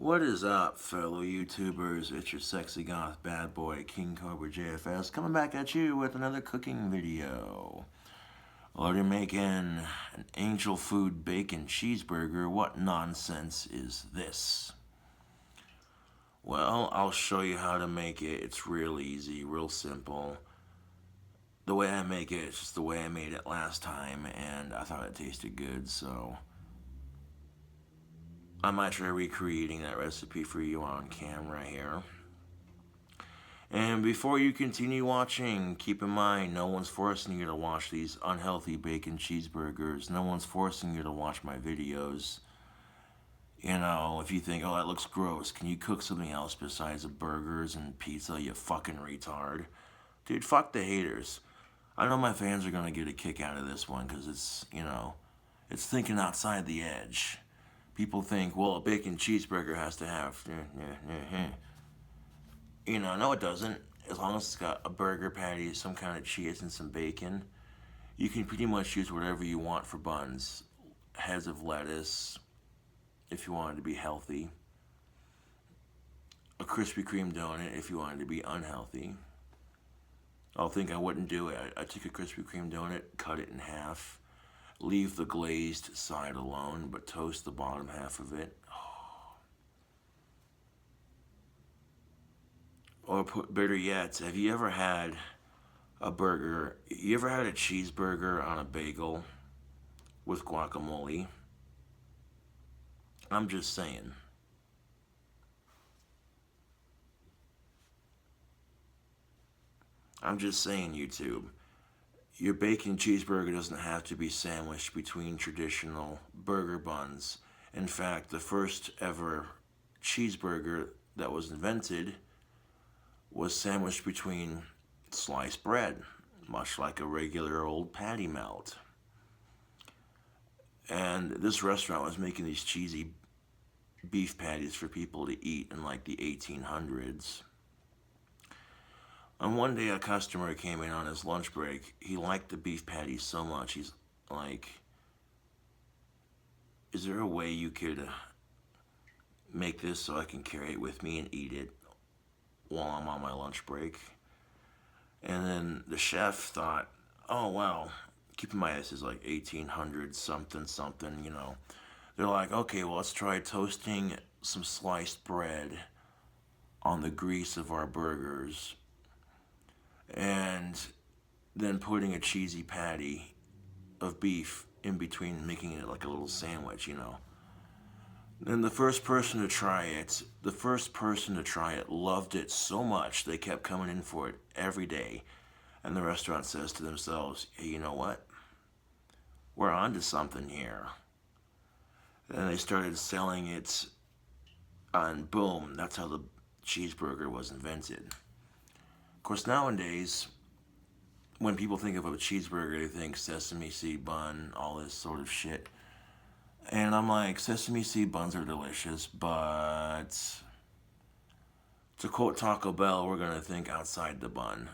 What is up, fellow YouTubers? It's your sexy goth bad boy, King Cobra JFS, coming back at you with another cooking video. Well, you're making an angel food bacon cheeseburger. What nonsense is this? Well, I'll show you how to make it. It's real easy, real simple. The way I make it, it's just the way I made it last time, and I thought it tasted good, so I might try recreating that recipe for you on camera here. And before you continue watching, keep in mind, no one's forcing you to watch these unhealthy bacon cheeseburgers. No one's forcing you to watch my videos. You know, if you think, oh, that looks gross, can you cook something else besides burgers and pizza, you fucking retard? Dude, fuck the haters. I know my fans are going to get a kick out of this one because it's, you know, it's thinking outside the edge. People think, well, a bacon cheeseburger has to have, you know, no it doesn't. As long as it's got a burger patty, some kind of cheese, and some bacon, you can pretty much use whatever you want for buns. Heads of lettuce, if you want it to be healthy. A Krispy Kreme donut if you want it to be unhealthy. I'll think I wouldn't do it. I take a Krispy Kreme donut, cut it in half, leave the glazed side alone, but toast the bottom half of it. Or better yet, have you ever had a burger, you ever had a cheeseburger on a bagel with guacamole? I'm just saying. I'm just saying, YouTube. Your bacon cheeseburger doesn't have to be sandwiched between traditional burger buns. In fact, the first ever cheeseburger that was invented was sandwiched between sliced bread, much like a regular old patty melt. And this restaurant was making these cheesy beef patties for people to eat in like the 1800s. And one day a customer came in on his lunch break. He liked the beef patties so much. He's like, is there a way you could make this so I can carry it with me and eat it while I'm on my lunch break? And then the chef thought, oh, well, keep in mind this is like 1800 something, you know. They're like, okay, well, let's try toasting some sliced bread on the grease of our burgers and then putting a cheesy patty of beef in between, making it like a little sandwich, you know. Then the first person to try it loved it so much they kept coming in for it every day. And the restaurant says to themselves, hey, you know what? We're onto something here. Then they started selling it, and boom, that's how the cheeseburger was invented. Of course, nowadays, when people think of a cheeseburger, they think sesame seed bun, all this sort of shit. And I'm like, sesame seed buns are delicious, but to quote Taco Bell, we're going to think outside the bun.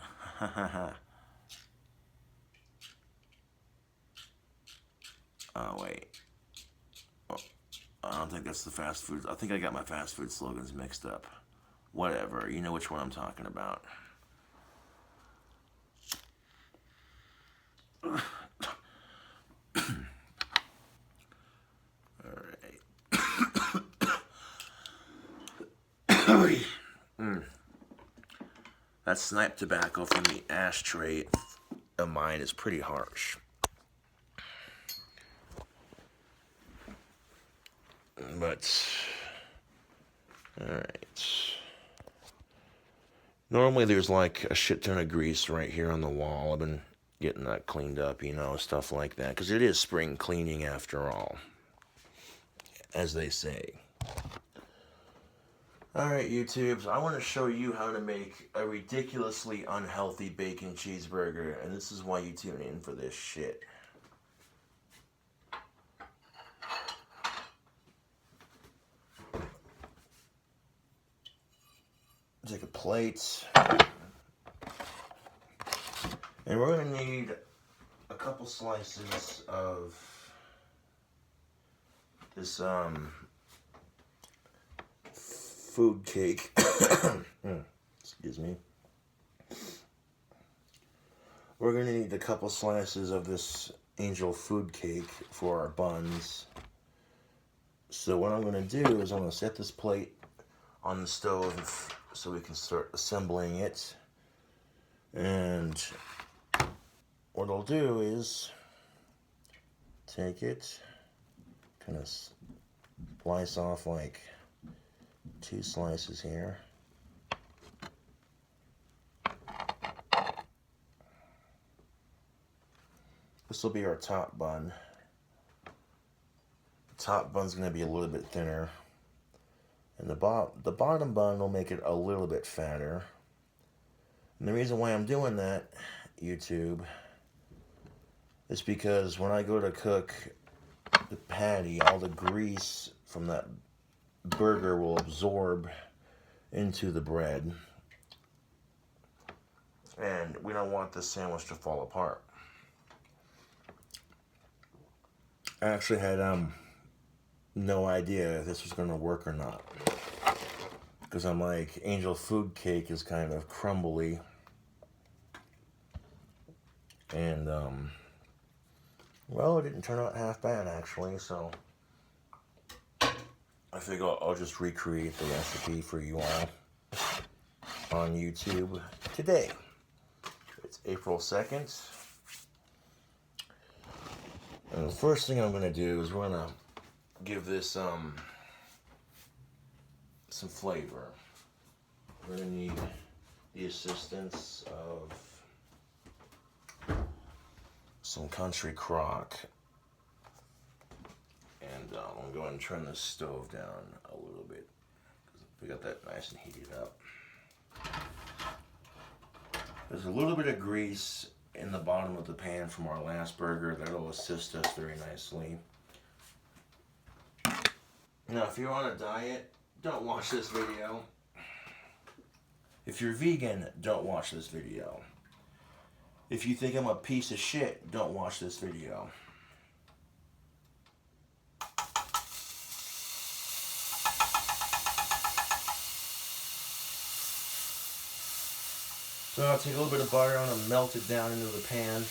Oh, wait. Oh, I don't think that's the fast food. I think I got my fast food slogans mixed up. Whatever. You know which one I'm talking about. That snipe tobacco from the ashtray of mine is pretty harsh. But, alright. Normally there's like a shit ton of grease right here on the wall. I've been getting that cleaned up, you know, stuff like that. Because it is spring cleaning after all, as they say. Alright, YouTubes, I want to show you how to make a ridiculously unhealthy bacon cheeseburger, and this is why you tune in for this shit. Take a plate, and we're going to need a couple slices of this food cake. Excuse me. We're going to need a couple slices of this angel food cake for our buns. So what I'm going to do is I'm going to set this plate on the stove so we can start assembling it. And what I'll do is take it, kind of slice off like 2 slices here. This will be our top bun. The top bun's going to be a little bit thinner. And the bottom bun will make it a little bit fatter. And the reason why I'm doing that, YouTube, is because when I go to cook the patty, all the grease from that burger will absorb into the bread. And we don't want this sandwich to fall apart. I actually had no idea if this was going to work or not. Because I'm like, angel food cake is kind of crumbly. And, well, it didn't turn out half bad, actually, so I figure I'll just recreate the recipe for you all on YouTube today. It's April 2nd. And the first thing I'm going to do is we're going to give this some flavor. We're going to need the assistance of some country crock. And I'm going to go ahead and turn the stove down a little bit. We got that nice and heated up. There's a little bit of grease in the bottom of the pan from our last burger that'll assist us very nicely. Now, if you're on a diet, don't watch this video. If you're vegan, don't watch this video. If you think I'm a piece of shit, don't watch this video. So I'll take a little bit of butter and melt it down into the pan.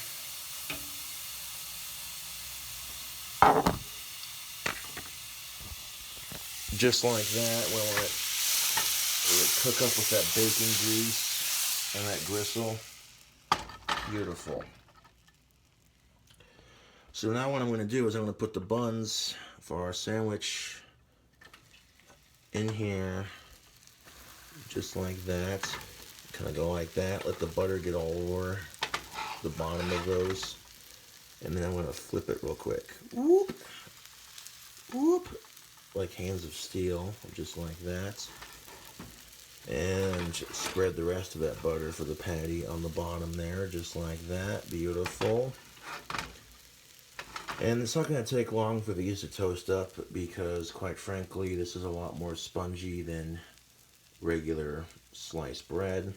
Just like that, we'll let it cook up with that bacon grease and that gristle. Beautiful. So now what I'm going to do is I'm going to put the buns for our sandwich in here, just like that. Kind of go like that. Let the butter get all over the bottom of those. And then I'm going to flip it real quick. Whoop. Whoop. Like hands of steel, just like that. And spread the rest of that butter for the patty on the bottom there, just like that. Beautiful. And it's not going to take long for these to toast up because, quite frankly, this is a lot more spongy than regular sliced bread.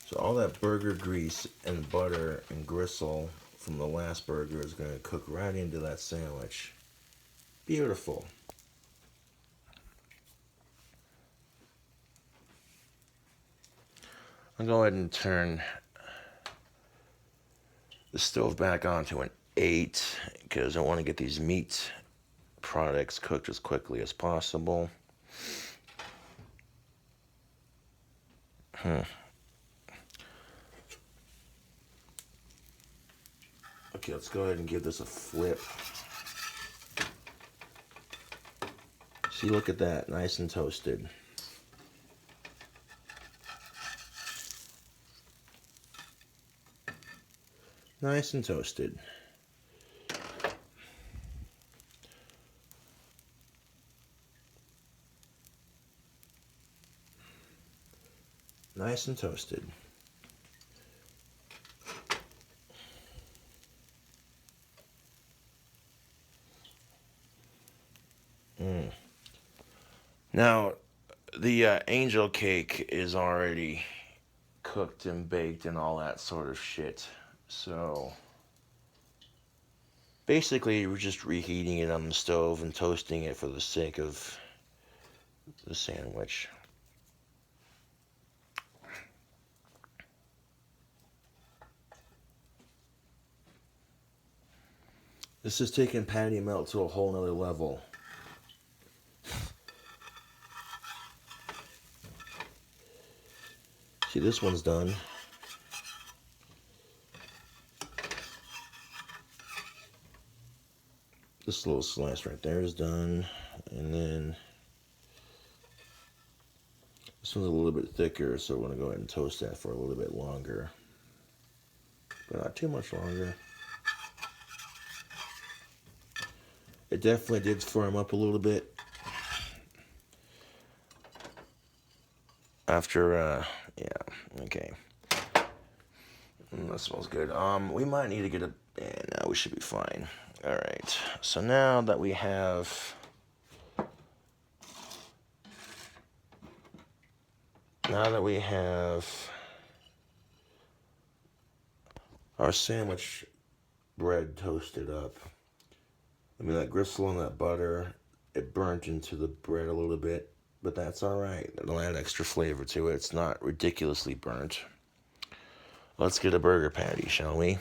So all that burger grease and butter and gristle from the last burger is going to cook right into that sandwich. Beautiful. I'll go ahead and turn the stove back on to an 8 because I want to get these meat products cooked as quickly as possible. Okay, let's go ahead and give this a flip. See, look at that, nice and toasted. Nice and toasted. Nice and toasted. Now, the angel cake is already cooked and baked and all that sort of shit. So, basically, we're just reheating it on the stove and toasting it for the sake of the sandwich. This is taking patty melt to a whole nother level. See, this one's done. This little slice right there is done. And then this one's a little bit thicker, so we're going to go ahead and toast that for a little bit longer. But not too much longer. It definitely did firm up a little bit. After, yeah, okay. That smells good. We might need to get a, yeah, no, we should be fine. All right, so now that we have, our sandwich bread toasted up, I mean, that gristle and that butter, it burnt into the bread a little bit, but that's all right. It'll add extra flavor to it. It's not ridiculously burnt. Let's get a burger patty, shall we?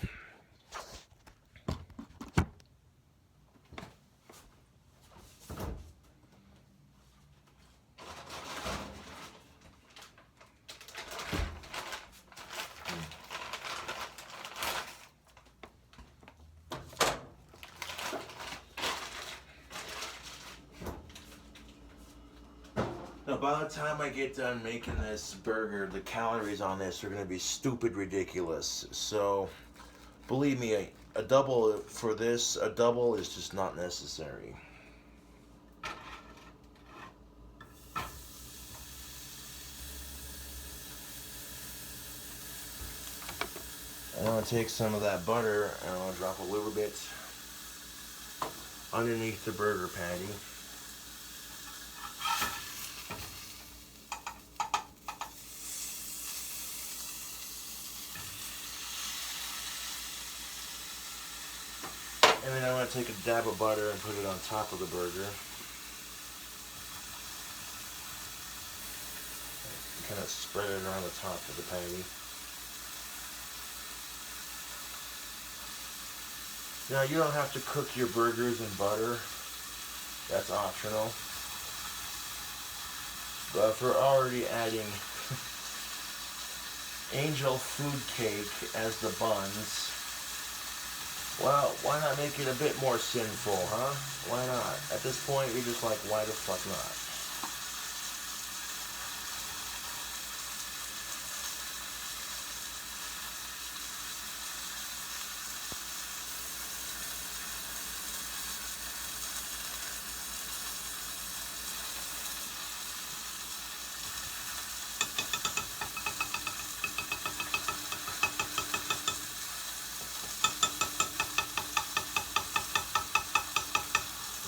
Now, by the time I get done making this burger, the calories on this are going to be stupid ridiculous. So, believe me, a double for this, a double is just not necessary. I'm going to take some of that butter and I'm going to drop a little bit underneath the burger patty. And then I'm going to take a dab of butter and put it on top of the burger. Kind of spread it around the top of the patty. Now, you don't have to cook your burgers in butter. That's optional. But if we're already adding angel food cake as the buns, well, why not make it a bit more sinful, huh? Why not? At this point, you're just like, why the fuck not?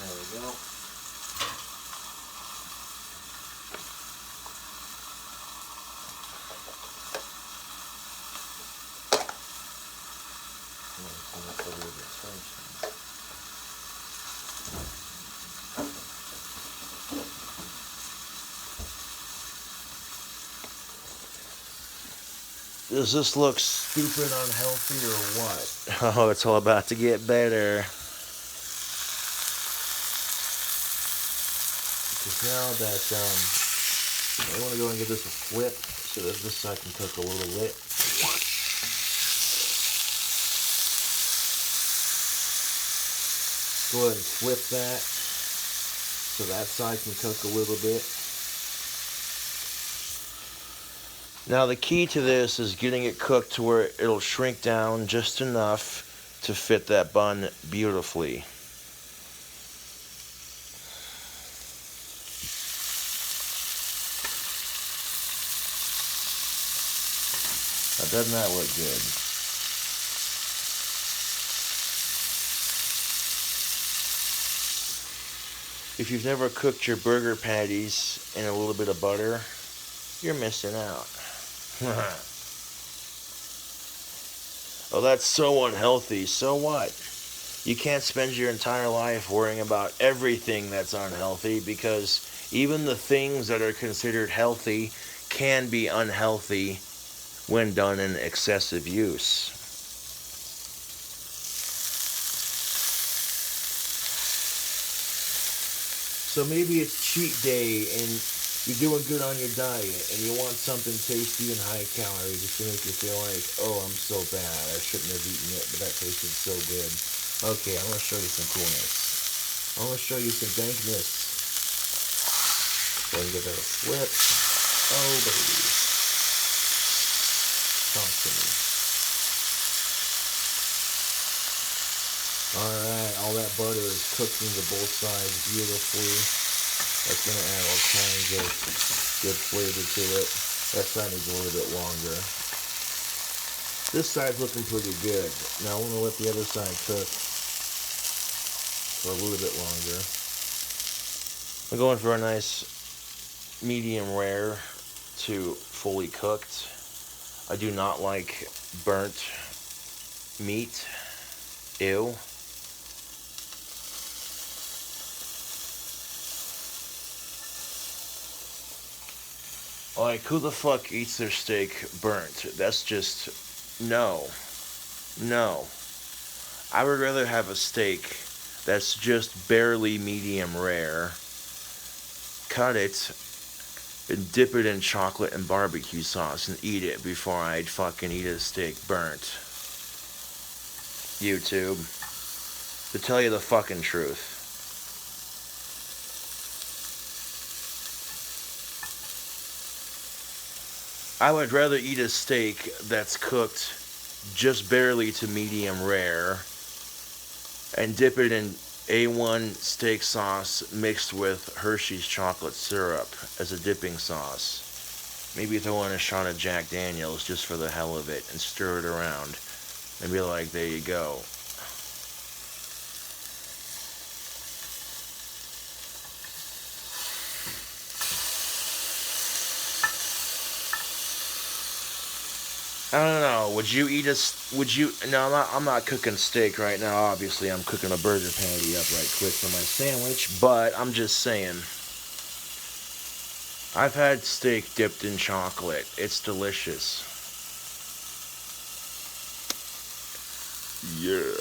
There we go. Does this look stupid unhealthy or what? Oh, it's all about to get better. Because now that, I want to go and give this a flip so that this side can cook a little bit. Go ahead and flip that so that side can cook a little bit. Now the key to this is getting it cooked to where it'll shrink down just enough to fit that bun beautifully. Now, doesn't that look good? If you've never cooked your burger patties in a little bit of butter, you're missing out. Oh, that's so unhealthy. So what? You can't spend your entire life worrying about everything that's unhealthy, because even the things that are considered healthy can be unhealthy when done in excessive use. So maybe it's cheat day and you're doing good on your diet and you want something tasty and high calorie just to make you feel like, oh, I'm so bad. I shouldn't have eaten it, but that tasted so good. Okay, I'm going to show you some coolness. I'm going to show you some dankness. So I can give that a flip. Oh, baby. Talk to me. Alright, all that butter is cooked into both sides beautifully. That's going to add all kinds of good flavor to it. That side needs a little bit longer. This side's looking pretty good. Now I want to let the other side cook for a little bit longer. I'm going for a nice medium rare to fully cooked. I do not like burnt meat. Ew. Like, who the fuck eats their steak burnt? That's just, no. No. I would rather have a steak that's just barely medium rare, cut it, and dip it in chocolate and barbecue sauce and eat it before I'd fucking eat a steak burnt. YouTube. To tell you the fucking truth. I would rather eat a steak that's cooked just barely to medium rare and dip it in A1 steak sauce mixed with Hershey's chocolate syrup as a dipping sauce. Maybe throw in a shot of Jack Daniels just for the hell of it and stir it around and be like, there you go. I don't know. Would you eat a? Would you? No, I'm not cooking steak right now. Obviously, I'm cooking a burger patty up right quick for my sandwich. But I'm just saying. I've had steak dipped in chocolate. It's delicious. Yeah.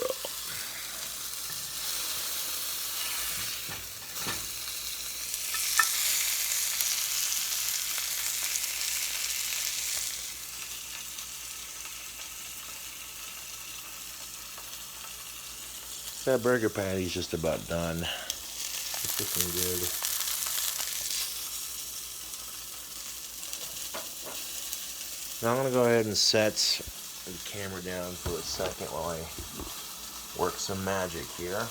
That burger patty's just about done. It's looking good. Now I'm going to go ahead and set the camera down for a second while I work some magic here.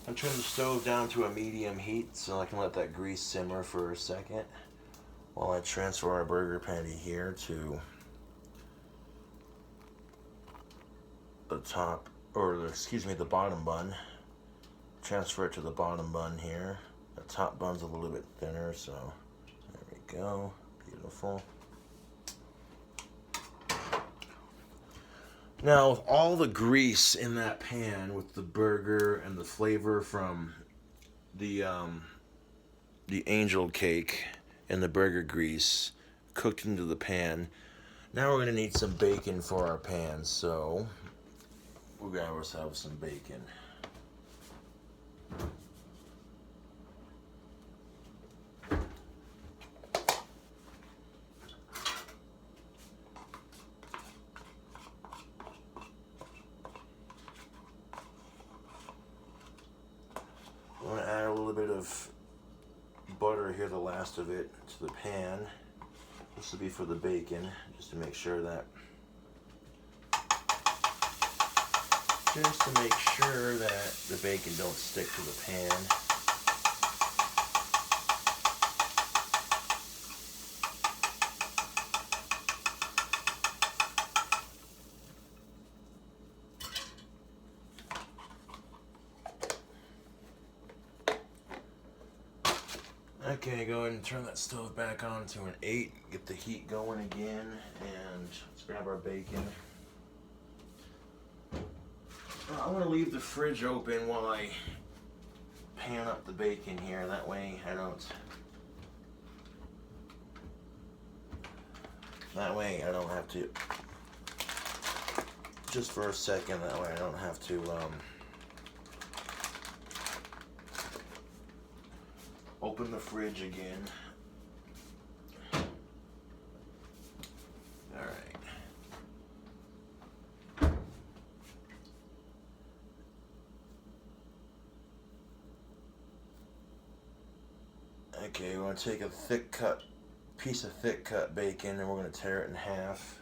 I'm turning the stove down to a medium heat so I can let that grease simmer for a second while I transfer our burger patty here to the top, or excuse me, the bottom bun. Transfer it to the bottom bun here. The top bun's a little bit thinner, so there we go. Beautiful. Now, with all the grease in that pan, with the burger and the flavor from the angel cake and the burger grease cooked into the pan, now we're going to need some bacon for our pan, so we'll grab ourselves some bacon. I'm going to add a little bit of butter here, the last of it, to the pan. This will be for the bacon, just to make sure that the bacon don't stick to the pan. Okay, go ahead and turn that stove back on to an 8. Get the heat going again, and let's grab our bacon. I want to leave the fridge open while I pan up the bacon here. That way I don't. That way I don't have to. Just for a second. That way I don't have to. Open the fridge again. Alright. Okay, we're going to take a piece of thick cut bacon, and we're going to tear it in half.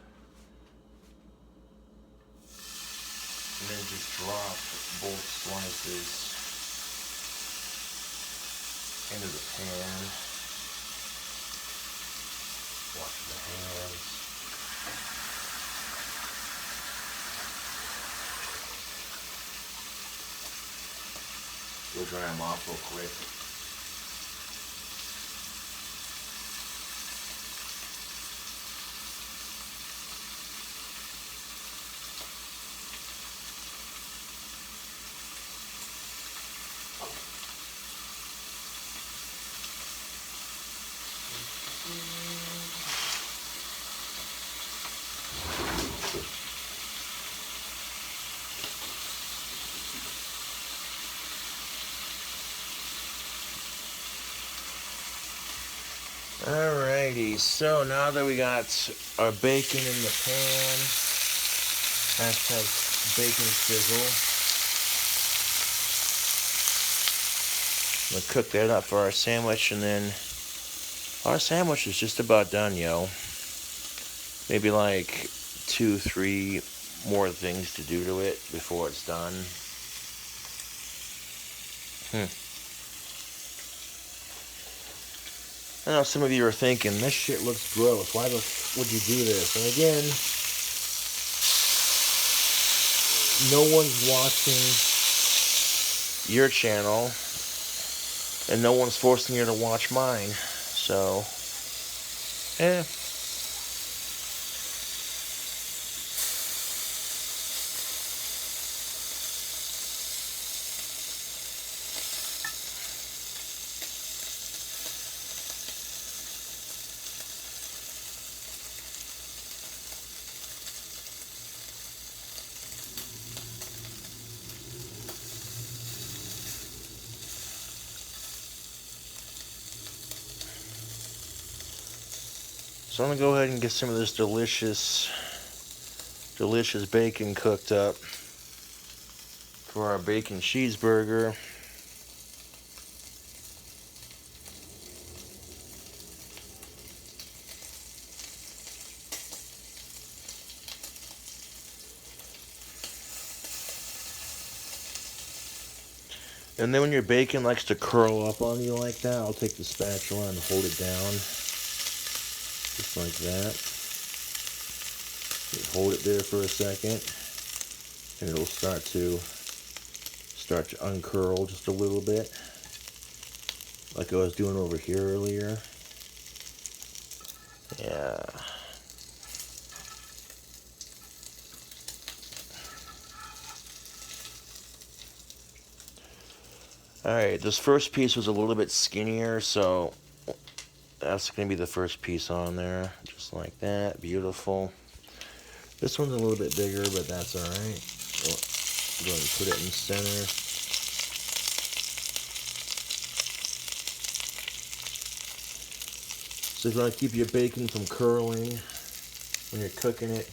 And then just drop both slices into the pan. Wash the hands. We'll dry them off real quick. Alrighty, so now that we got our bacon in the pan, hashtag bacon sizzle, I'm gonna cook that up for our sandwich, and then our sandwich is just about done, yo. Maybe like 2-3 more things to do to it before it's done. I know some of you are thinking, this shit looks gross. Why would you do this? And again, no one's watching your channel, and no one's forcing you to watch mine. So, So I'm going to go ahead and get some of this delicious bacon cooked up for our bacon cheeseburger. And then when your bacon likes to curl up on you like that, I'll take the spatula and hold it down. Just like that. You hold it there for a second, and it'll start to uncurl just a little bit, like I was doing over here earlier. Yeah. Alright, this first piece was a little bit skinnier, so that's going to be the first piece on there. Just like that. Beautiful. This one's a little bit bigger, but that's alright. So go ahead and put it in the center. So if you want to keep your bacon from curling when you're cooking it,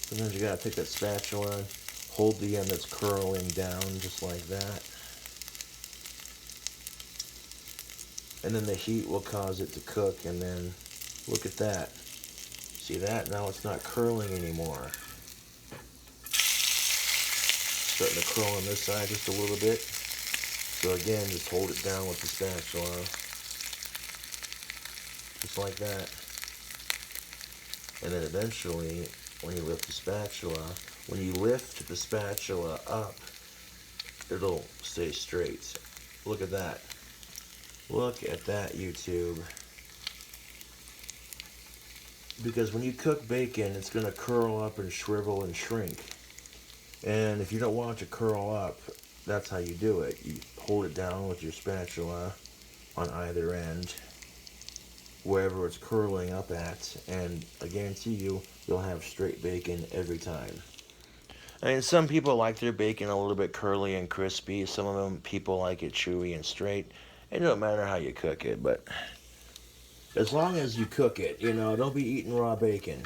sometimes you got to take that spatula and hold the end that's curling down just like that. And then the heat will cause it to cook, and then look at that. See that? Now it's not curling anymore. Starting to curl on this side just a little bit. So again, just hold it down with the spatula. Just like that. And then eventually, when you lift the spatula up, it'll stay straight. Look at that. Look at that, YouTube. Because when you cook bacon, it's going to curl up and shrivel and shrink. And if you don't want it to curl up, that's how you do it. You hold it down with your spatula on either end, wherever it's curling up at, and I guarantee you'll have straight bacon every time. I mean, some people like their bacon a little bit curly and crispy. Some of them people like it chewy and straight. It don't matter how you cook it, but as long as you cook it, don't be eating raw bacon.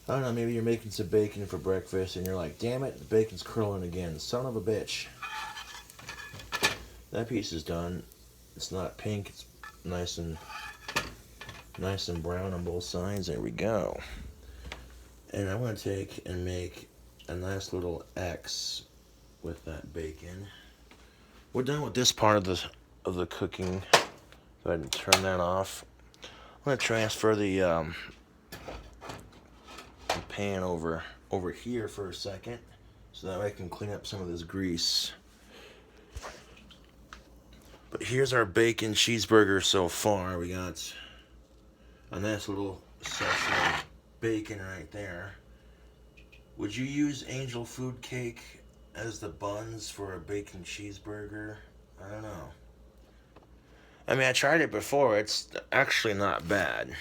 I don't know, maybe you're making some bacon for breakfast and you're like, damn it, the bacon's curling again. Son of a bitch. That piece is done. It's not pink, it's nice and brown on both sides. There we go. And I want to take and make a nice little X with that bacon. We're done with this part of the cooking. Go ahead and turn that off. I'm going to transfer the pan over here for a second so that I can clean up some of this grease. But here's our bacon cheeseburger so far. We got a nice little section of bacon right there. Would you use angel food cake as the buns for a bacon cheeseburger? I don't know. I mean, I tried it before. It's actually not bad.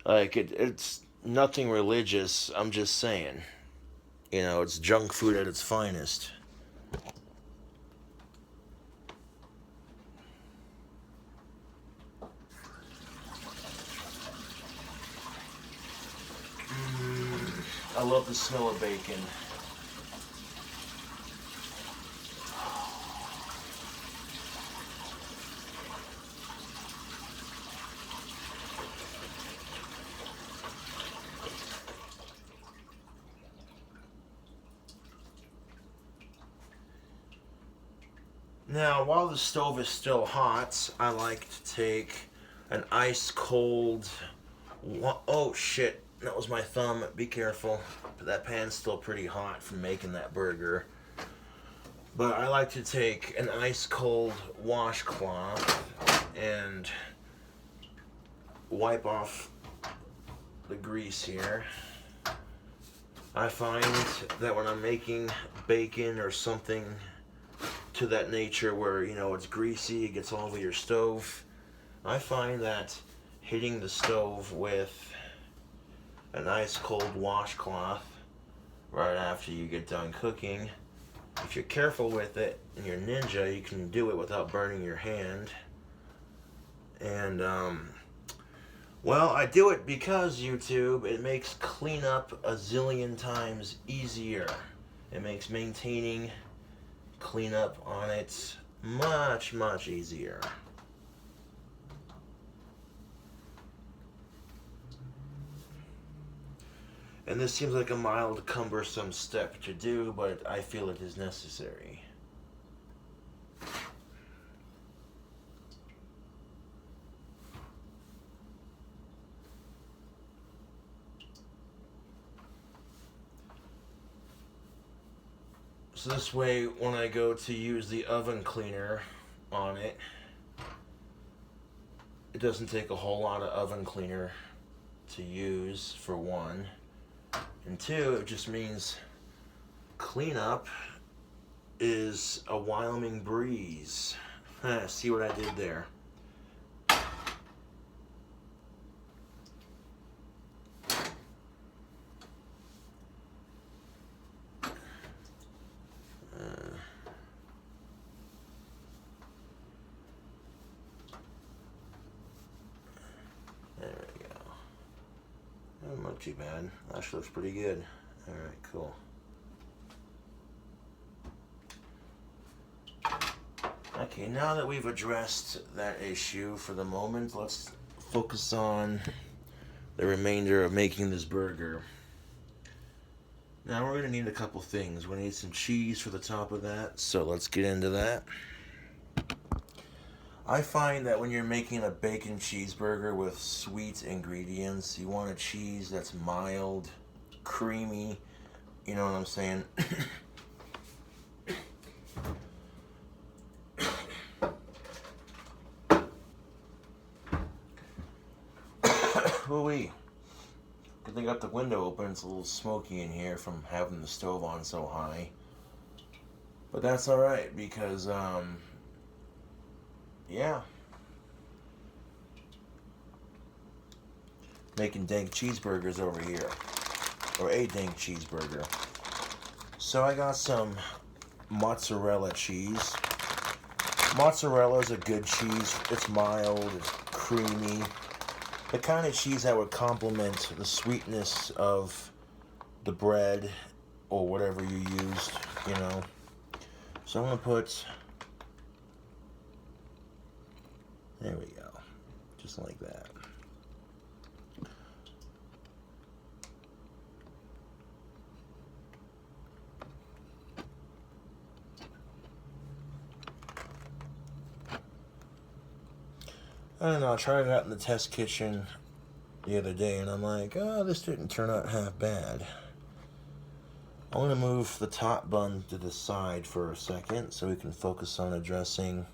Like, it's nothing religious. I'm just saying. It's junk food at its finest. I love the smell of bacon. Now, while the stove is still hot, I like to take an ice cold... Oh, shit. That was my thumb. Be careful. That pan's still pretty hot from making that burger. But I like to take an ice cold washcloth and wipe off the grease here. I find that when I'm making bacon or something to that nature where, it's greasy, it gets all over your stove, I find that hitting the stove with an ice cold washcloth right after you get done cooking, if you're careful with it and you're ninja, you can do it without burning your hand. And well, I do it because, YouTube, it makes cleanup a zillion times easier. It makes maintaining cleanup on it much, much easier. And this seems like a mild, cumbersome step to do, but I feel it is necessary. So this way, when I go to use the oven cleaner on it, it doesn't take a whole lot of oven cleaner to use, for one. And two, it just means cleanup is a Wyoming breeze. See what I did there? There we go. Not too bad. Actually looks pretty good. Alright, cool. Okay, now that we've addressed that issue for the moment, let's focus on the remainder of making this burger. Now we're going to need a couple things. We're going to need some cheese for the top of that, so let's get into that. I find that when you're making a bacon cheeseburger with sweet ingredients, you want a cheese that's mild, creamy, You know what I'm saying? Ooh-wee. Good thing I got the window open. It's a little smoky in here from having the stove on so high. But that's alright because, yeah. Making dank cheeseburgers over here. Or a dank cheeseburger. So I got some mozzarella cheese. Mozzarella is a good cheese. It's mild, it's creamy. The kind of cheese that would complement the sweetness of the bread or whatever you used, you know. So I'm going to put, there we go, just like that. I don't know, I tried it out in the test kitchen the other day and I'm like, oh, this didn't turn out half bad. I'm going to move the top bun to the side for a second so we can focus on addressing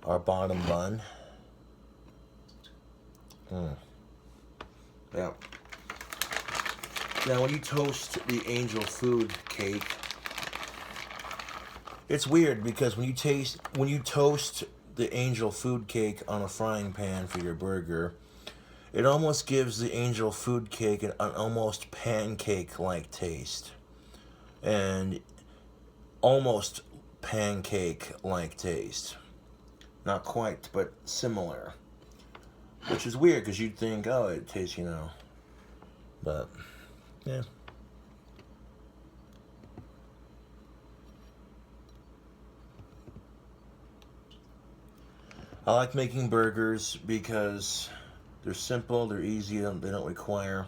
our bottom bun. Yeah. Now when you toast the angel food cake, it's weird because when you toast the angel food cake on a frying pan for your burger, it almost gives the angel food cake an almost pancake-like taste. And almost pancake-like taste. Not quite, but similar. Which is weird because you'd think, oh, it tastes, you know. But, yeah. I like making burgers because they're simple, they're easy, they don't require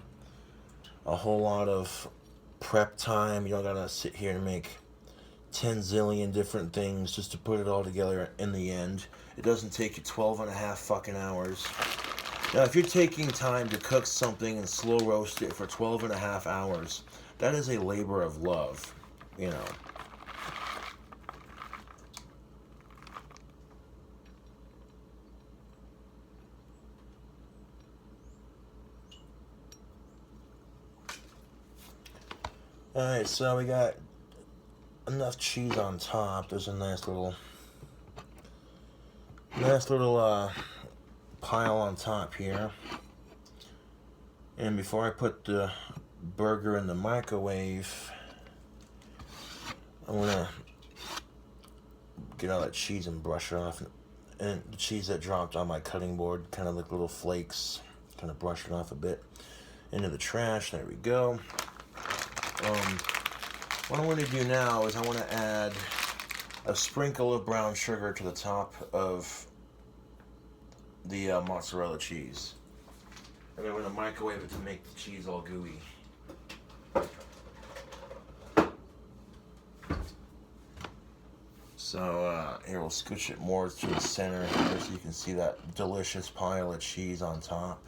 a whole lot of prep time. You don't gotta sit here and make 10 zillion different things just to put it all together in the end. It doesn't take you 12 and a half fucking hours. Now, if you're taking time to cook something and slow roast it for 12 and a half hours, that is a labor of love, you know. Alright, so we got enough cheese on top. There's a nice little pile on top here. And before I put the burger in the microwave, I'm gonna get all that cheese and brush it off. And the cheese that dropped on my cutting board, kind of like little flakes, kind of brush it off a bit into the trash. There we go. What I'm going to do now is I want to add a sprinkle of brown sugar to the top of the mozzarella cheese. And I'm going to microwave it to make the cheese all gooey. So here, we'll scooch it more to the center here so you can see that delicious pile of cheese on top.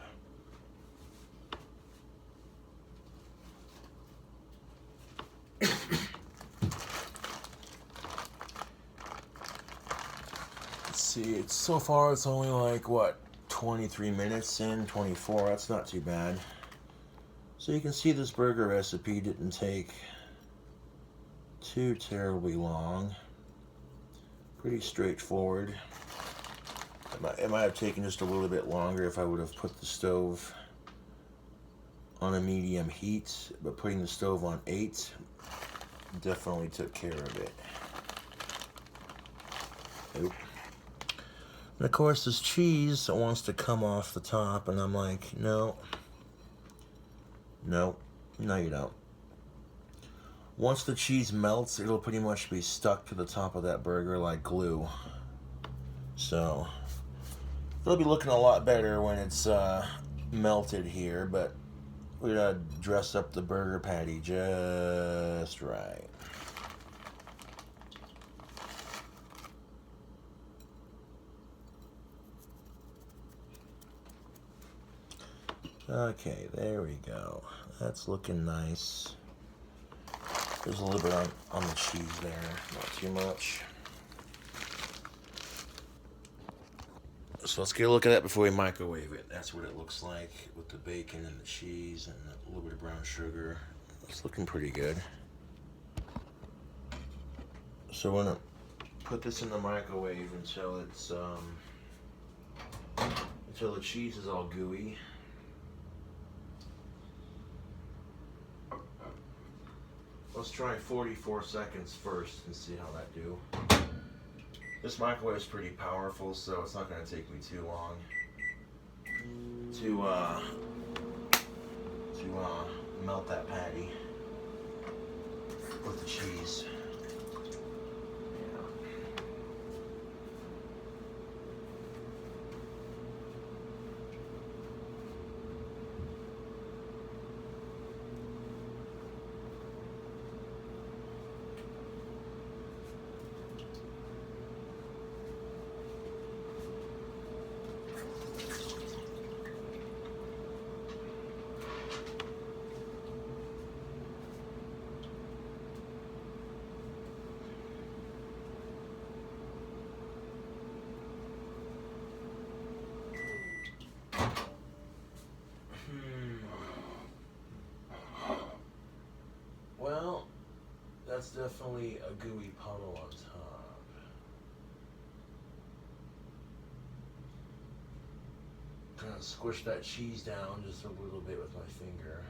See, so far it's only like, what, 23 minutes in, 24, that's not too bad. So you can see this burger recipe didn't take too terribly long. Pretty straightforward. It might have taken just a little bit longer if I would have put the stove on a medium heat, but putting the stove on 8 definitely took care of it. Oop. And of course, this cheese wants to come off the top, and I'm like, no, you don't. Once the cheese melts, it'll pretty much be stuck to the top of that burger like glue. So, it'll be looking a lot better when it's melted here, but we gotta dress up the burger patty just right. Okay, there we go. That's looking nice. There's a little bit on the cheese there, not too much. So let's get a look at that before we microwave it. That's what it looks like with the bacon and the cheese and a little bit of brown sugar. It's looking pretty good. So we're gonna put this in the microwave until it's until the cheese is all gooey. Let's try 44 seconds first and see how that do. This microwave is pretty powerful, so it's not going to take me too long to melt that patty with the cheese. Well, that's definitely a gooey puddle on top. Kind of squish that cheese down just a little bit with my finger.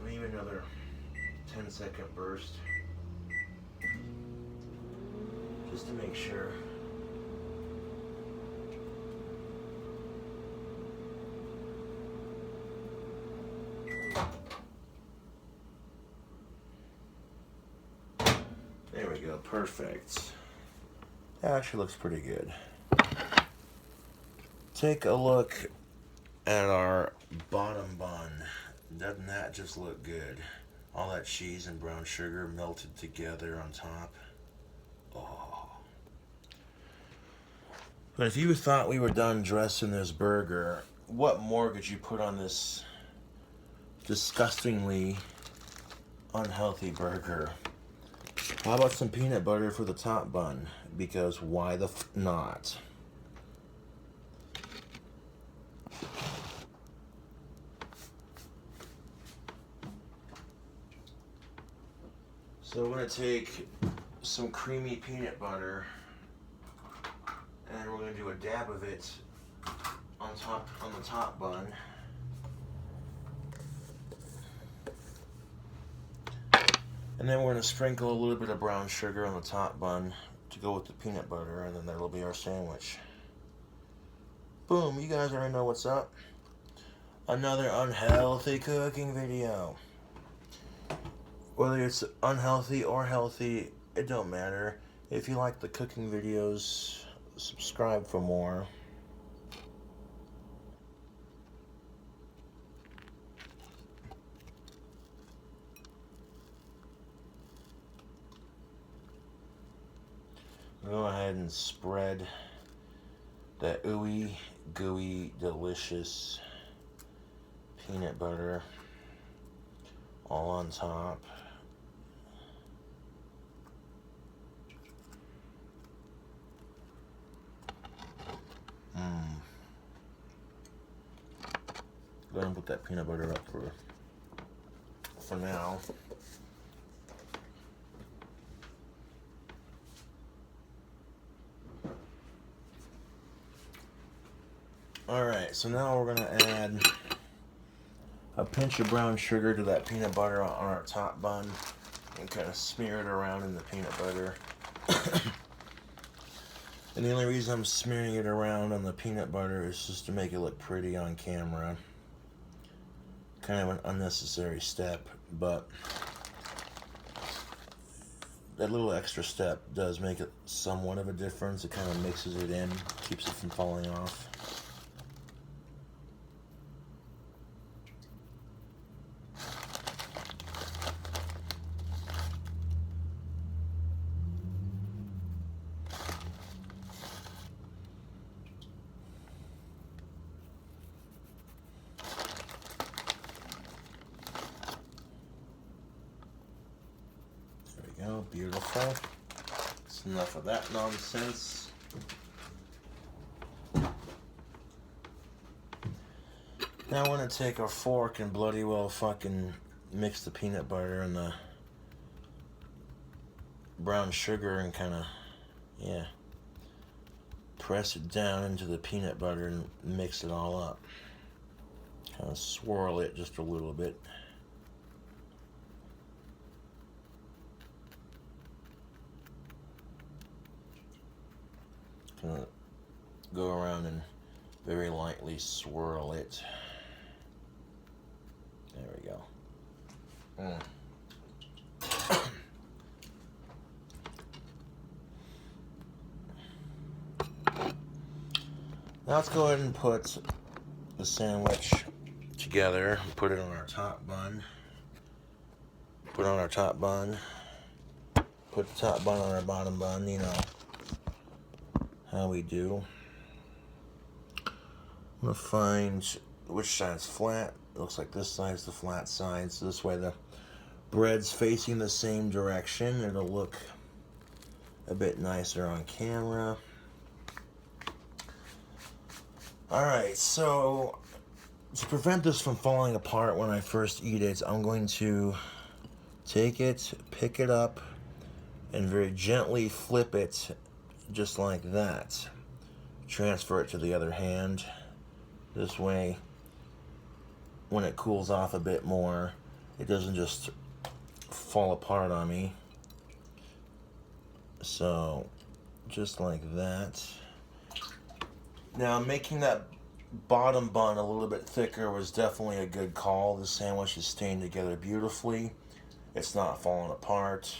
Maybe another 10-second burst. Just to make sure. There we go, perfect. That actually looks pretty good. Take a look at our bottom bun. Doesn't that just look good? All that cheese and brown sugar melted together on top. Oh. But if you thought we were done dressing this burger, what more could you put on this disgustingly unhealthy burger? How about some peanut butter for the top bun? Because why the not? So we're going to take some creamy peanut butter and we're going to do a dab of it on the top bun. And then we're going to sprinkle a little bit of brown sugar on the top bun to go with the peanut butter, and then that'll be our sandwich. Boom, you guys already know what's up. Another unhealthy cooking video. Whether it's unhealthy or healthy, it don't matter. If you like the cooking videos, subscribe for more. Go ahead and spread that ooey gooey delicious peanut butter all on top. Go ahead and put that peanut butter up for now. Alright, so now we're going to add a pinch of brown sugar to that peanut butter on our top bun and kind of smear it around in the peanut butter. And the only reason I'm smearing it around on the peanut butter is just to make it look pretty on camera. Kind of an unnecessary step, but that little extra step does make it somewhat of a difference. It kind of mixes it in, keeps it from falling off. beautiful. That's enough of that nonsense. Now I want to take a fork and bloody well fucking mix the peanut butter and the brown sugar and kind of, yeah, press it down into the peanut butter and mix it all up. Kind of swirl it just a little bit. Gonna go around and very lightly swirl it. There we go. Now let's go ahead and put the sandwich together. Put it on our top bun. Put it on our top bun. Put the top bun on our bottom bun, you know how we do. I'm gonna find which side's flat. It looks like this side's the flat side, so this way the bread's facing the same direction. It'll look a bit nicer on camera. Alright, so to prevent this from falling apart when I first eat it, I'm going to take it, pick it up, and very gently flip it just like that. Transfer it to the other hand. This way, when it cools off a bit more, it doesn't just fall apart on me. So, just like that. Now, making that bottom bun a little bit thicker was definitely a good call. The sandwich is staying together beautifully. It's not falling apart.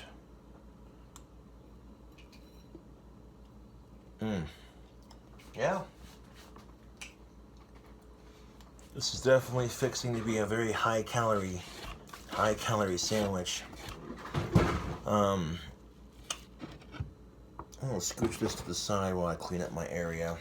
Yeah. This is definitely fixing to be a very high calorie sandwich. I'm gonna scooch this to the side while I clean up my area.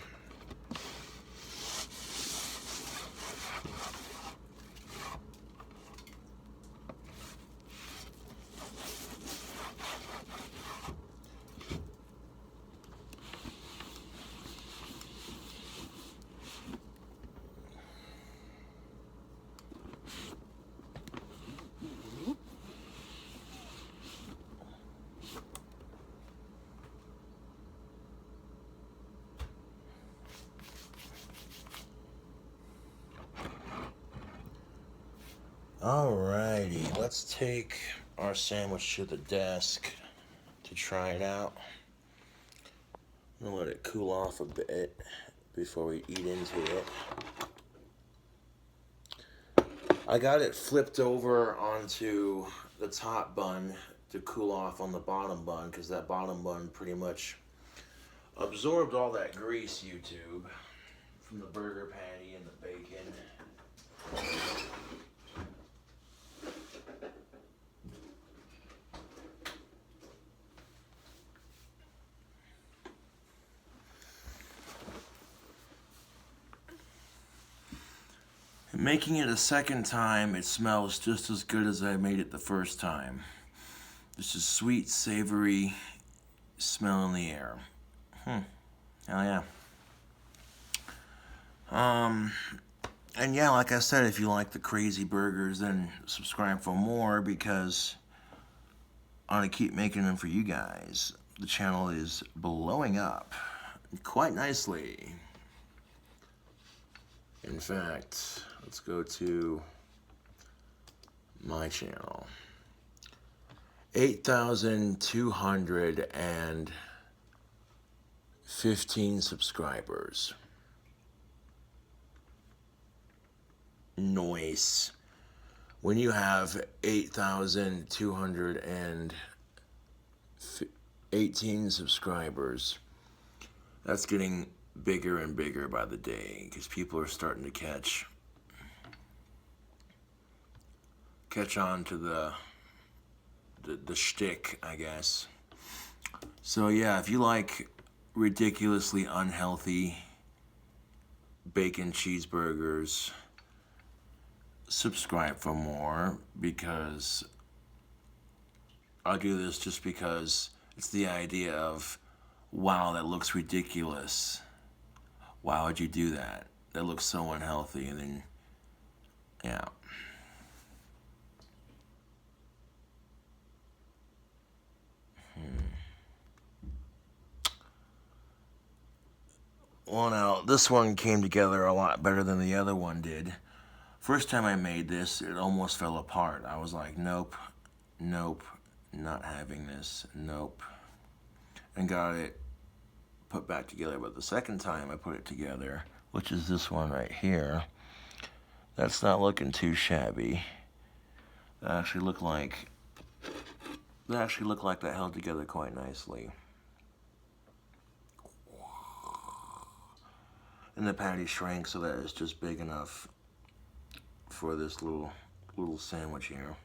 Alrighty, let's take our sandwich to the desk to try it out. I'm gonna let it cool off a bit before we eat into it. I got it flipped over onto the top bun to cool off on the bottom bun because that bottom bun pretty much absorbed all that grease, YouTube, from the burger patty and the bacon. Making it a second time, it smells just as good as I made it the first time. This is sweet, savory smell in the air. Hell yeah. And yeah, like I said, if you like the crazy burgers, then subscribe for more because I want to keep making them for you guys. The channel is blowing up quite nicely. In fact, let's go to my channel. 8,215 subscribers. Nice. When you have 8,218 subscribers, that's getting bigger and bigger by the day because people are starting to catch on to the shtick, I guess. So yeah, if you like ridiculously unhealthy bacon cheeseburgers, subscribe for more because I'll do this just because it's the idea of, wow, that looks ridiculous. Why would you do that? That looks so unhealthy. And then, yeah. Well, now, this one came together a lot better than the other one did. First time I made this, it almost fell apart. I was like, nope, nope, not having this, nope. And got it put back together. But the second time I put it together, which is this one right here, that's not looking too shabby. That actually looked like that held together quite nicely. And the patty shrank so that it's just big enough for this little sandwich here.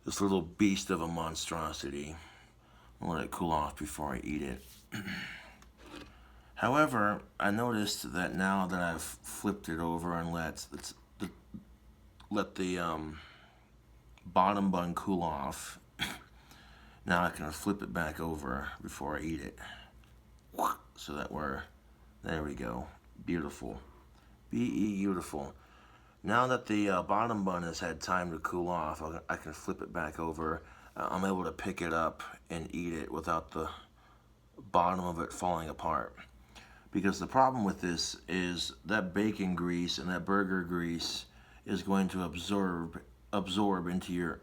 This little beast of a monstrosity. I'll let it cool off before I eat it. However, I noticed that now that I've flipped it over and let the bottom bun cool off, now I can flip it back over before I eat it. So that there we go. Beautiful. Beautiful. Now that the bottom bun has had time to cool off, I can flip it back over. I'm able to pick it up and eat it without the bottom of it falling apart. Because the problem with this is that bacon grease and that burger grease is going to absorb into your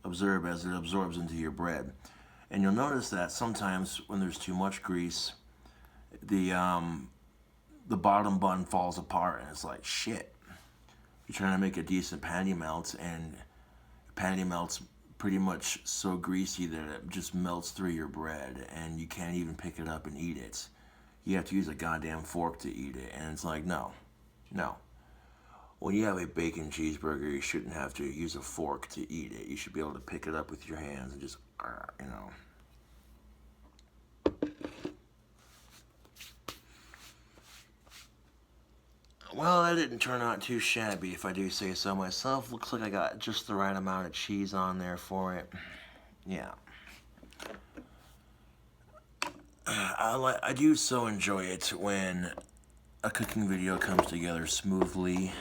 absorb as it absorbs into your bread. And you'll notice that sometimes when there's too much grease, the bottom bun falls apart, and it's like shit. You're trying to make a decent patty melt, and patty melt's pretty much so greasy that it just melts through your bread, and you can't even pick it up and eat it. You have to use a goddamn fork to eat it, and it's like, no. When you have a bacon cheeseburger, you shouldn't have to use a fork to eat it. You should be able to pick it up with your hands and just, you know. Well, that didn't turn out too shabby, if I do say so myself. Looks like I got just the right amount of cheese on there for it. Yeah. I do so enjoy it when a cooking video comes together smoothly.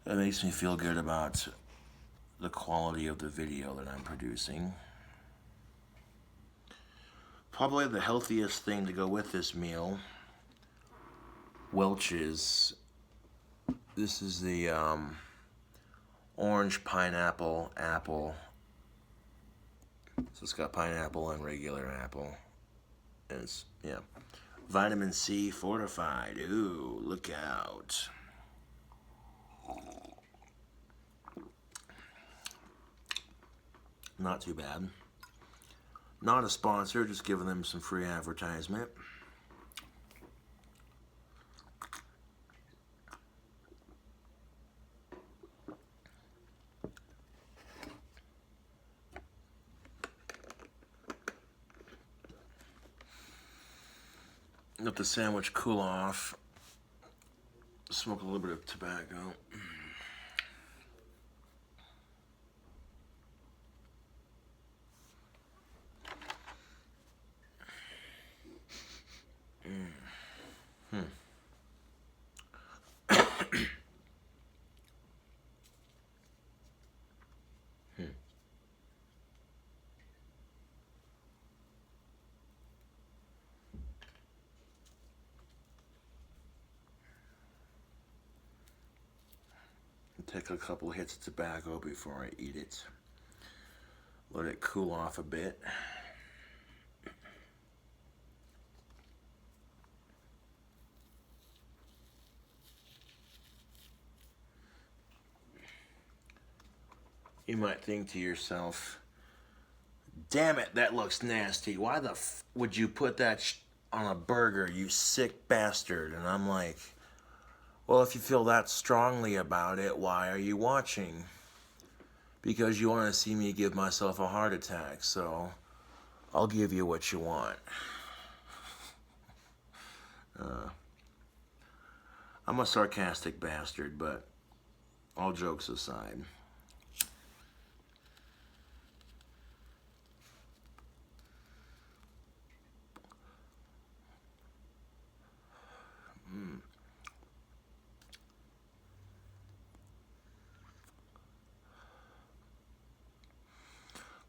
It makes me feel good about the quality of the video that I'm producing. Probably the healthiest thing to go with this meal, Welch's. This is the orange pineapple apple. So it's got pineapple and regular apple. And it's, yeah, vitamin C fortified. Ooh, look out. Not too bad. Not a sponsor, just giving them some free advertisement. Let the sandwich cool off. Smoke a little bit of tobacco. Take a couple hits of tobacco before I eat it. Let it cool off a bit. You might think to yourself, damn it, that looks nasty. Why the would you put that on a burger, you sick bastard? And I'm like, well, if you feel that strongly about it, why are you watching? Because you want to see me give myself a heart attack, so I'll give you what you want. I'm a sarcastic bastard, but all jokes aside.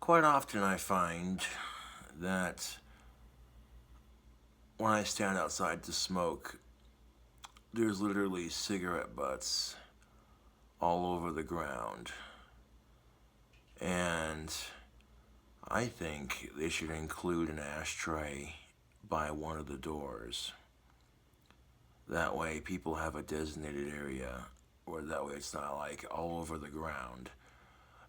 Quite often I find that when I stand outside to smoke, there's literally cigarette butts all over the ground. And I think they should include an ashtray by one of the doors. That way people have a designated area, or that way it's not like all over the ground.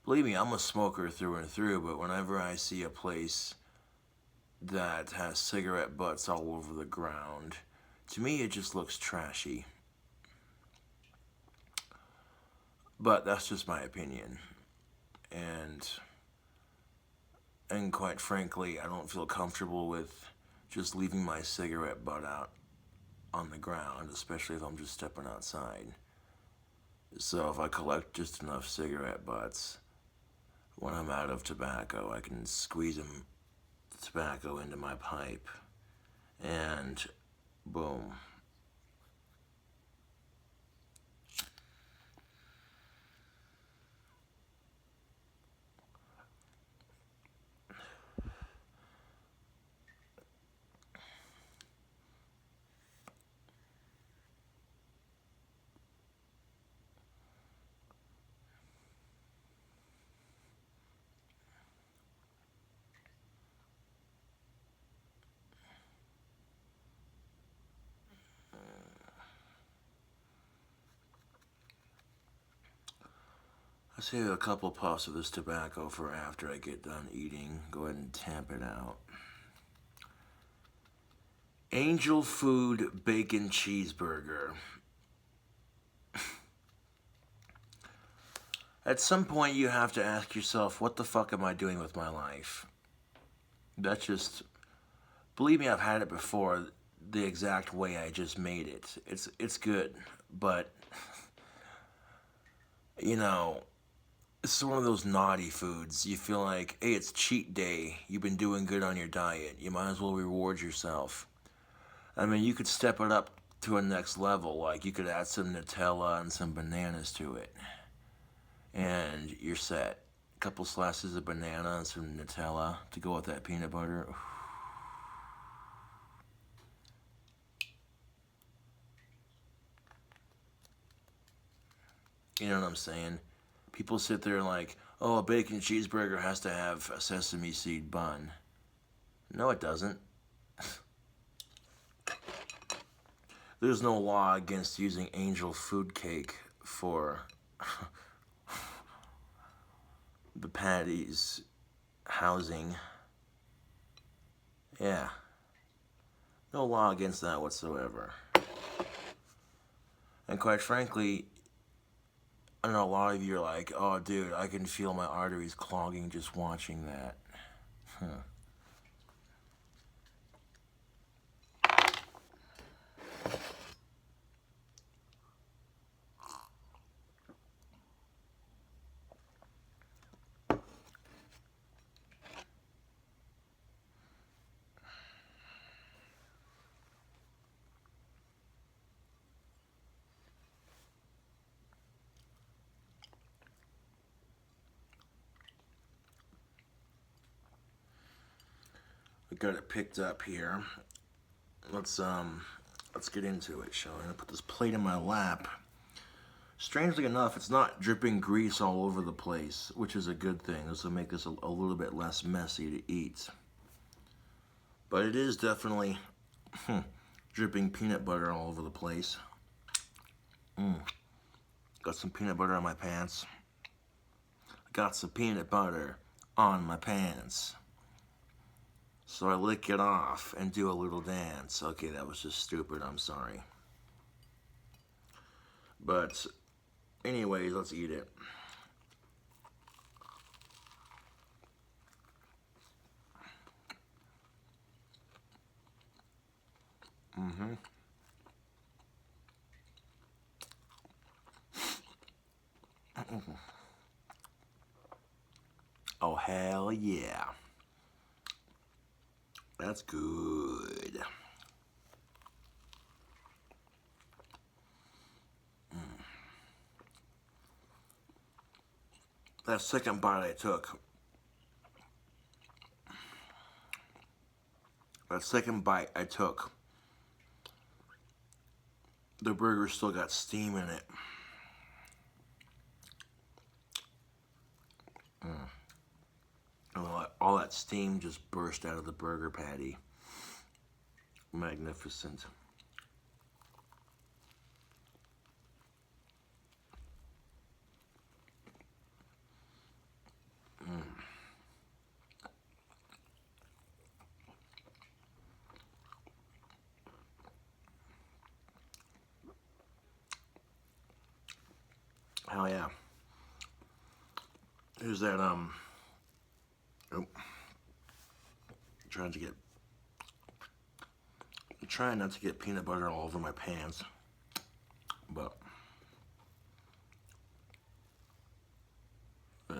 Believe me, I'm a smoker through and through, but whenever I see a place that has cigarette butts all over the ground, to me it just looks trashy. But that's just my opinion. And quite frankly, I don't feel comfortable with just leaving my cigarette butt out on the ground, especially if I'm just stepping outside. So if I collect just enough cigarette butts, when I'm out of tobacco, I can squeeze tobacco into my pipe, and boom. I save a couple puffs of this tobacco for after I get done eating. Go ahead and tamp it out. Angel Food Bacon Cheeseburger. At some point you have to ask yourself, what the fuck am I doing with my life? That's just, believe me, I've had it before the exact way I just made it. It's good, but you know, it's one of those naughty foods. You feel like, hey, it's cheat day. You've been doing good on your diet. You might as well reward yourself. I mean, you could step it up to a next level. Like, you could add some Nutella and some bananas to it. And you're set. A couple slices of banana and some Nutella to go with that peanut butter. You know what I'm saying? People sit there like, oh, a bacon cheeseburger has to have a sesame seed bun. No, it doesn't. There's no law against using angel food cake for the patty's housing. Yeah. No law against that whatsoever. And quite frankly, I know a lot of you are like, oh, dude, I can feel my arteries clogging just watching that. Huh. We got it picked up here. Let's get into it, shall we? I'm gonna put this plate in my lap. Strangely enough, it's not dripping grease all over the place, which is a good thing. This will make this a little bit less messy to eat. But it is definitely dripping peanut butter all over the place. Got some peanut butter on my pants. Got some peanut butter on my pants. So I lick it off and do a little dance. Okay, that was just stupid, I'm sorry. But anyways, let's eat it. Oh, hell yeah. That's good. that second bite I took, the burger still got steam in it. All that steam just burst out of the burger patty. Magnificent. Hell yeah. Here's that, oh, trying not to get peanut butter all over my pants, but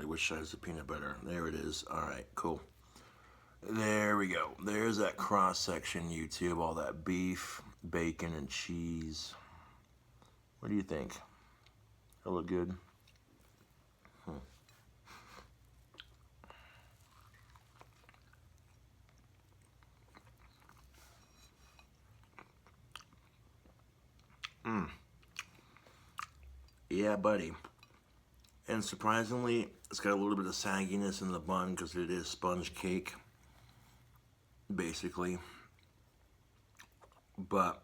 which side is the peanut butter? There it is. All right, cool. There we go. There's that cross section, YouTube, all that beef, bacon, and cheese. What do you think? That look good? Yeah, buddy. And surprisingly, it's got a little bit of sagginess in the bun because it is sponge cake, basically. But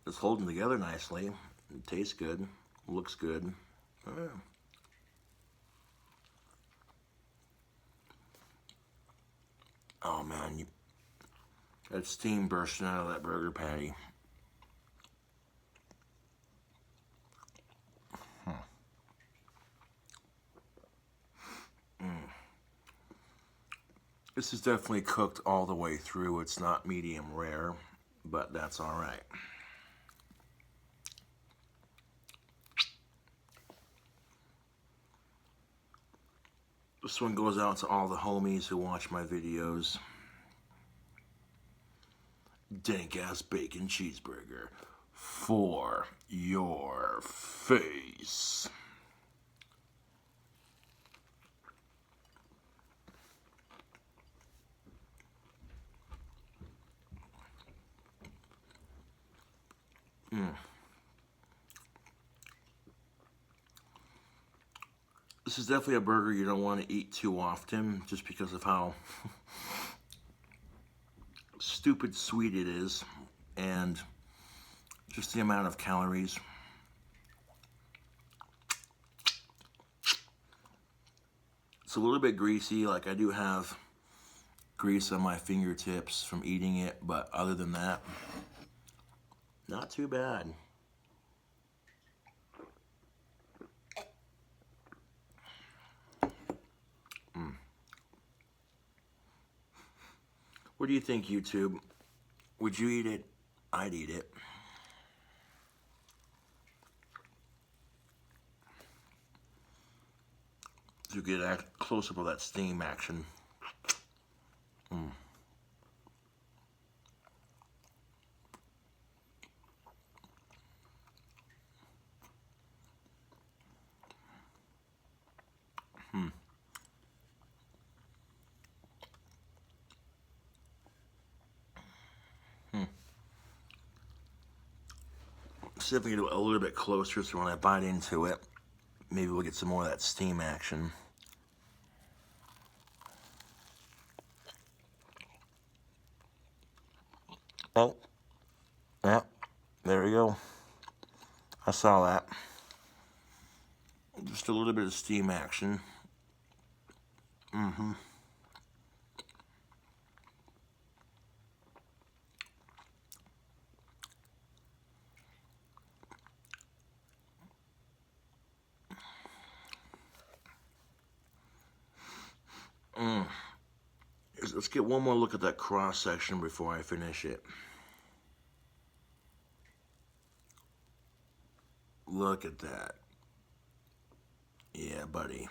it's holding together nicely. It tastes good. Looks good. Oh man, that steam bursting out of that burger patty. This is definitely cooked all the way through. It's not medium rare, but that's all right. This one goes out to all the homies who watch my videos. Dank-ass bacon cheeseburger for your face. This is definitely a burger you don't want to eat too often just because of how stupid sweet it is and just the amount of calories. It's a little bit greasy, like I do have grease on my fingertips from eating it, but other than that, not too bad. What do you think, YouTube? Would you eat it? I'd eat it. You get a close-up of that steam action. See if we can do it a little bit closer so when I bite into it, maybe we'll get some more of that steam action. Oh, yeah, there we go. I saw that. Just a little bit of steam action. Let's get one more look at that cross section before I finish it. Look at that. Yeah, buddy.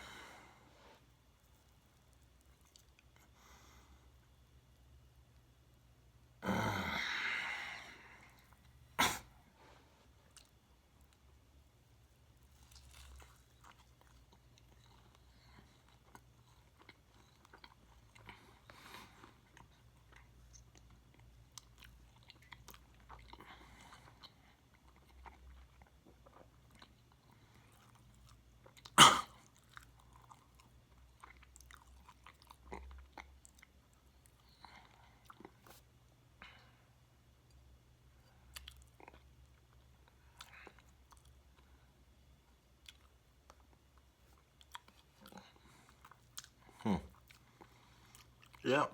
Yeah,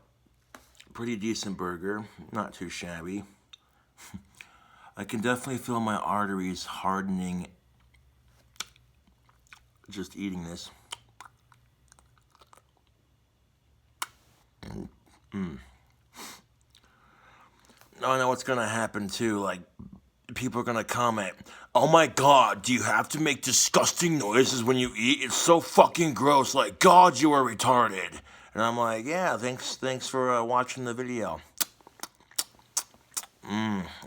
pretty decent burger, not too shabby. I can definitely feel my arteries hardening just eating this. I know what's gonna happen too. Like, people are gonna comment, "Oh my God, do you have to make disgusting noises when you eat? It's so fucking gross. Like, God, you are retarded." And I'm like, "Yeah, thanks for watching the video."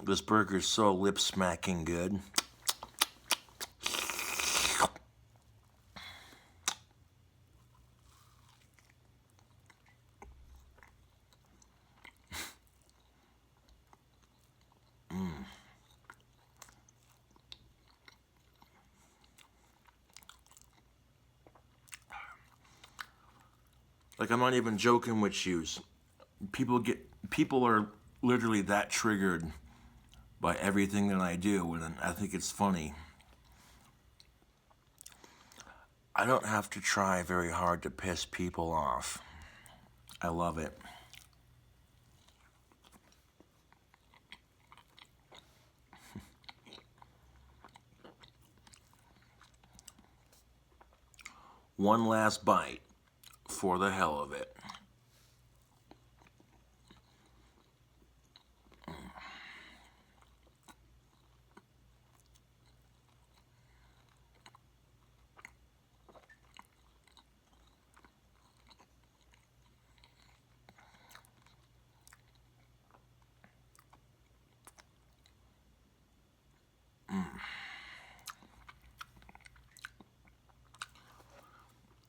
This burger is so lip smacking good. Like, I'm not even joking with you. People are literally that triggered by everything that I do, and I think it's funny. I don't have to try very hard to piss people off. I love it. One last bite for the hell of it.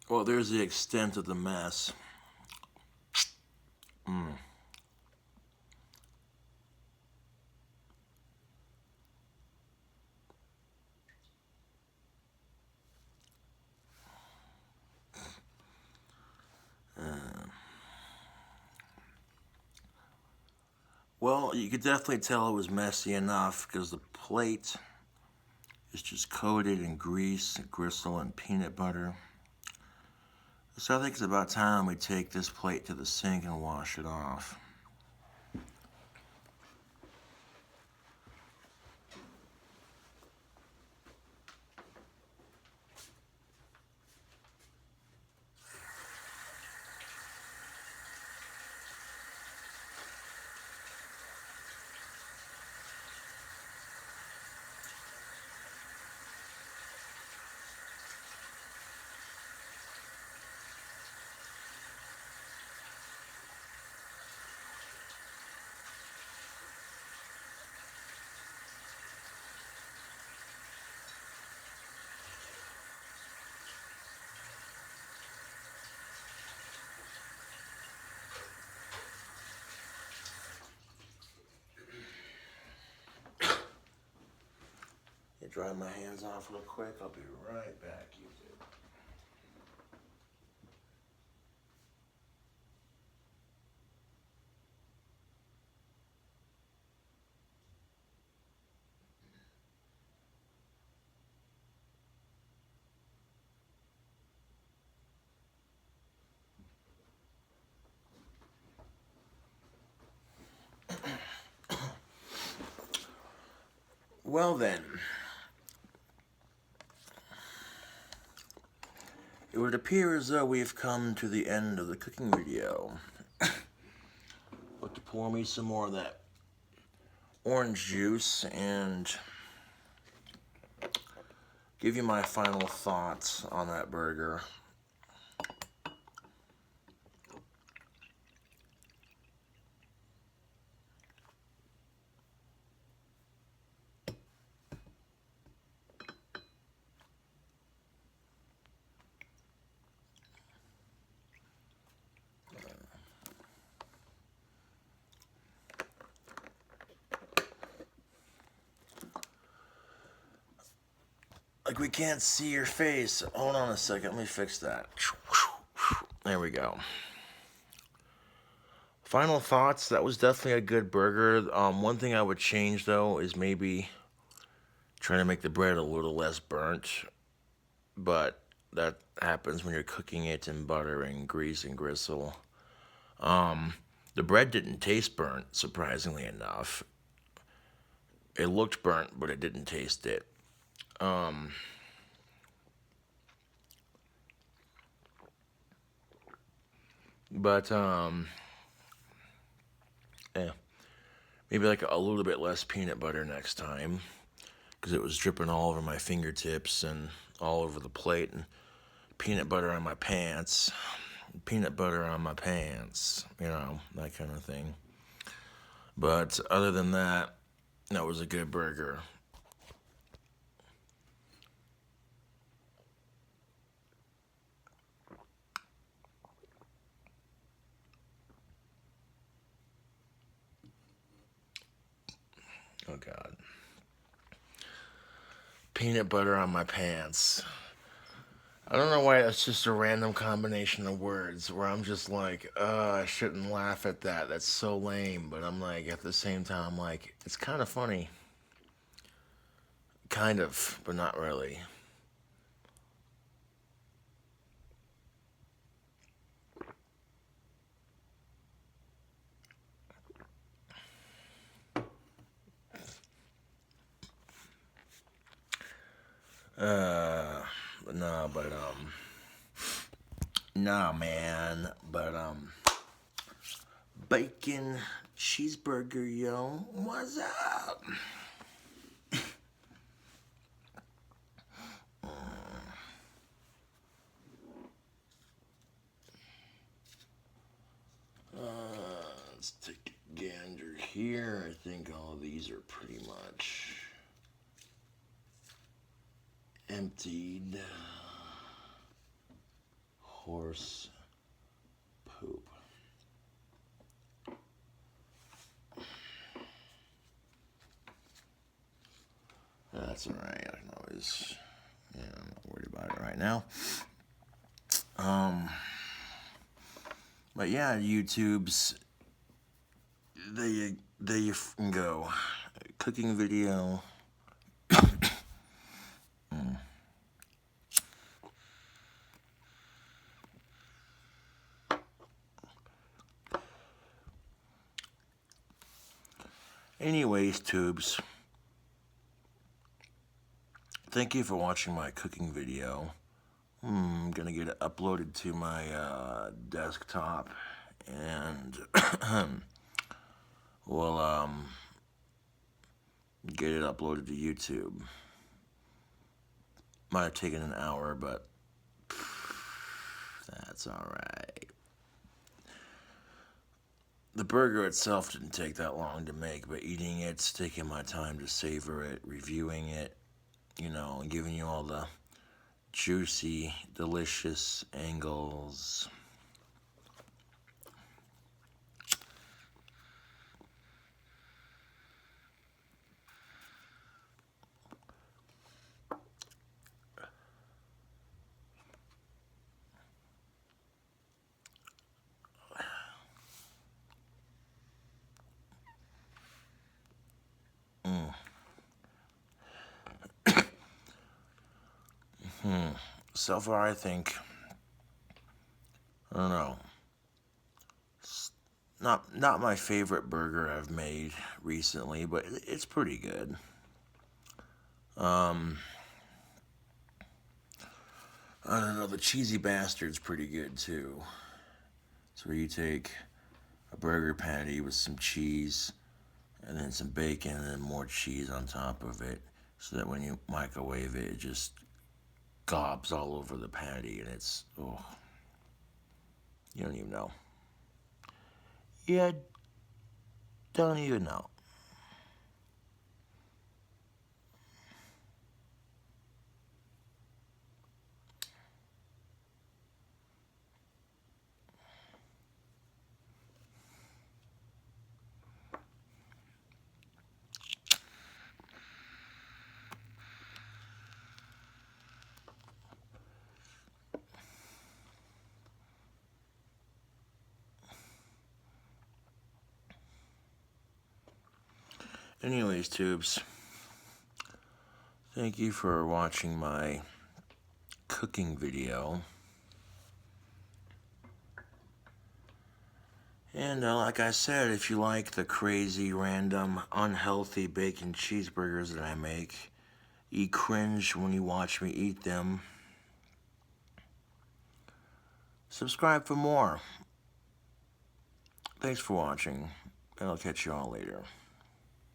Well, there's the extent of the mess. Well, you could definitely tell it was messy enough because the plate is just coated in grease, and gristle, and peanut butter. So I think it's about time we take this plate to the sink and wash it off. Dry my hands off real quick. I'll be right back, YouTube. Well then, it would appear as though we've come to the end of the cooking video. But to pour me some more of that orange juice and give you my final thoughts on that burger. Like, we can't see your face. Hold on a second. Let me fix that. There we go. Final thoughts. That was definitely a good burger. One thing I would change, though, is maybe trying to make the bread a little less burnt. But that happens when you're cooking it in butter and grease and gristle. The bread didn't taste burnt, surprisingly enough. It looked burnt, but it didn't taste it. But yeah, maybe like a little bit less peanut butter next time, because it was dripping all over my fingertips and all over the plate, and peanut butter on my pants, peanut butter on my pants, that kind of thing. But other than that, that was a good burger. Oh God. Peanut butter on my pants. I don't know why that's just a random combination of words where I'm just like, I shouldn't laugh at that. That's so lame. But I'm like, at the same time, I'm like, it's kind of funny. Kind of, but not really. Uh, no, but, nah, man. But, bacon cheeseburger, yo. What's up? Let's take a gander here. I think all of these are pretty much emptied. Horse poop. That's alright. I can always, I'm not worried about it right now. But yeah, YouTube's, there you go. Cooking video. Anyways, tubes. Thank you for watching my cooking video. I'm gonna get it uploaded to my desktop, and we'll get it uploaded to YouTube. Might have taken an hour, but that's alright. The burger itself didn't take that long to make, but eating it, taking my time to savor it, reviewing it, and giving you all the juicy, delicious angles. So far, I think, I don't know, not my favorite burger I've made recently, but it's pretty good. I don't know, the cheesy bastard's pretty good too. It's where you take a burger patty with some cheese and then some bacon and then more cheese on top of it, so that when you microwave it, it just gobs all over the patty, and it's, oh, you don't even know. You don't even know. Anyways, tubes, thank you for watching my cooking video. And like I said, if you like the crazy, random, unhealthy bacon cheeseburgers that I make, you cringe when you watch me eat them, subscribe for more. Thanks for watching, and I'll catch you all later.